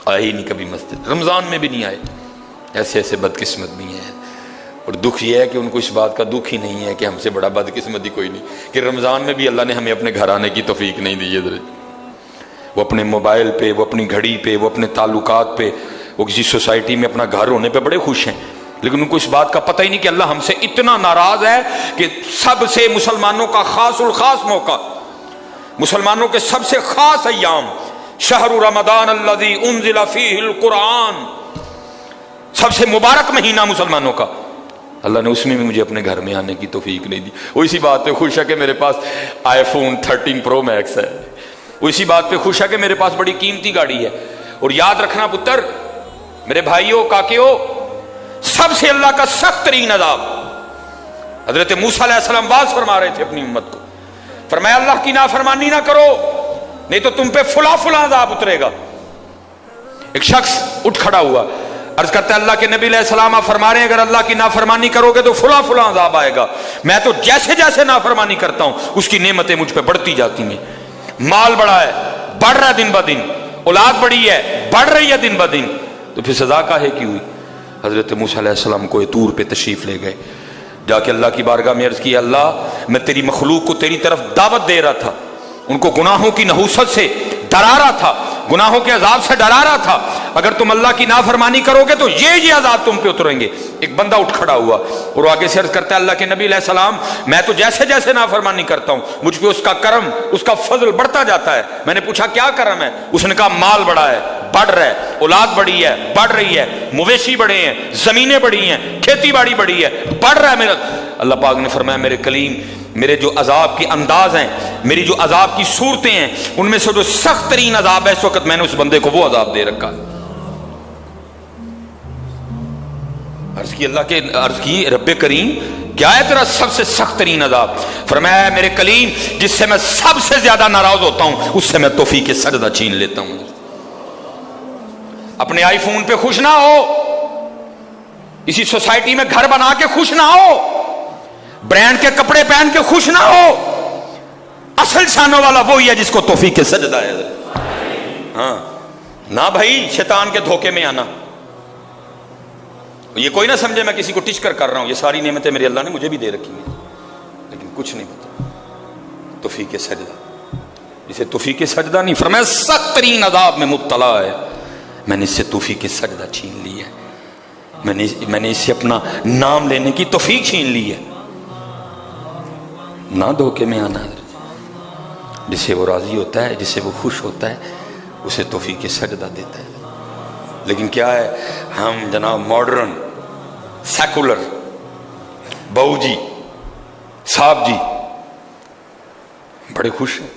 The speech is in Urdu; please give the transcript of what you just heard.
آئے ہی نہیں کبھی مسجد، رمضان میں بھی نہیں آئے. ایسے ایسے بدقسمت بھی ہیں. اور دکھ یہ ہے کہ ان کو اس بات کا دکھ ہی نہیں ہے کہ ہم سے بڑا بدقسمت ہی کوئی نہیں کہ رمضان میں بھی اللہ نے ہمیں اپنے گھر آنے کی توفیق نہیں دی ہے. وہ اپنے موبائل پہ، وہ اپنی گھڑی پہ، وہ اپنے تعلقات پہ، وہ کسی سوسائٹی میں اپنا گھر ہونے پہ بڑے خوش ہیں، لیکن ان کو اس بات کا پتہ ہی نہیں کہ اللہ ہم سے اتنا ناراض ہے کہ سب سے مسلمانوں کا خاص الخاص موقع، مسلمانوں کے سب سے خاص ایام، شہر رمضان الذی انزل فیہ القرآن، سب سے مبارک مہینہ مسلمانوں کا، اللہ نے اس میں بھی مجھے اپنے گھر میں آنے کی توفیق نہیں دی. وہ اسی بات پہ خوش ہے کہ میرے پاس آئی فون 13 پرو میکس ہے، وہ اسی بات پہ خوش ہے کہ میرے پاس بڑی قیمتی گاڑی ہے. اور یاد رکھنا پتر، میرے بھائیوں، کاکیوں، سب سے اللہ کا سخت ترین عذاب، حضرت موسیٰ علیہ السلام واز فرما رہے تھے اپنی امت کو، فرمایا اللہ کی نافرمانی نہ کرو نہیں تو تم پہ فلاں فلاں عذاب اترے گا. ایک شخص اٹھ کھڑا ہوا، عرض کرتا ہے اللہ کے نبی علیہ السلام آپ فرما رہے ہیں اگر اللہ کی نافرمانی کرو گے تو فلاں فلاں عذاب آئے گا. میں تو جیسے جیسے نافرمانی کرتا ہوں اس کی نعمتیں مجھ پہ بڑھتی جاتی ہیں. مال بڑا ہے، بڑھ رہا ہے دن بدن، اولاد بڑی ہے، بڑھ رہی ہے دن بدن، تو پھر سزا کاہے کی ہوئی؟ حضرت موسیٰ علیہ السلام کو طور پہ تشریف لے گئے، جا کے اللہ کی بارگاہ میں عرض کیا اللہ میں تیری مخلوق کو تیری طرف دعوت دے رہا تھا، ان کو گناہوں کی نحوست سے ڈرا رہا تھا، گناہوں کے عذاب سے ڈرا رہا تھا، اگر تم اللہ کی نافرمانی کرو گے تو یہ عذاب تم پہ اتریں گے. ایک بندہ اٹھ کھڑا ہوا اور آگے سے عرض کرتا ہے اللہ کے نبی علیہ السلام میں تو جیسے جیسے نافرمانی کرتا ہوں مجھ پہ اس کا کرم، اس کا فضل بڑھتا جاتا ہے. میں نے پوچھا کیا کرم ہے؟ اس نے کہا مال بڑا ہے، بڑھ رہا ہے، اولاد بڑی ہے، بڑھ رہی ہے، مویشی بڑے ہیں، زمینیں بڑی ہیں، کھیتی باڑی بڑی ہے، بڑھ رہا ہے میرا. اللہ پاک نے فرمایا میرے کلیم، میرے جو عذاب کے انداز ہیں، میری جو عذاب کی صورتیں ہیں، ان میں سے جو سخت ترین عذاب ہے اس وقت میں نے اس بندے کو وہ عذاب دے رکھا. عرض کی رب کریم کیا ہے تیرا سب سے سخت ترین عذاب؟ فرمایا میرے کلیم جس سے میں سب سے زیادہ ناراض ہوتا ہوں اس سے میں توفیق سجدہ چھین لیتا ہوں. اپنے آئی فون پہ خوش نہ ہو، اسی سوسائٹی میں گھر بنا کے خوش نہ ہو، برانڈ کے کپڑے پہن کے خوش نہ ہو. اصل شانوں والا وہی ہے جس کو توفیق سجدہ ہے. ہاں نہ بھائی شیطان کے دھوکے میں آنا. یہ کوئی نہ سمجھے میں کسی کو ٹچ کر رہا ہوں، یہ ساری نعمتیں میرے اللہ نے مجھے بھی دے رکھی ہیں، لیکن کچھ نہیں پتا. توفیق سجدہ، جسے توفیق سجدہ نہیں، فرمایا سخت ترین عذاب میں مبتلا ہے، میں نے اس سے توفیق سجدہ چھین لی ہے، میں نے اس سے اپنا نام لینے کی توفیق چھین لی ہے. نہ دھوکے میں آنا. جسے وہ راضی ہوتا ہے، جسے وہ خوش ہوتا ہے، اسے توفیق سجدہ دیتا ہے. لیکن کیا ہے، ہم جناب ماڈرن سیکولر بہو جی صاحب جی بڑے خوش ہیں.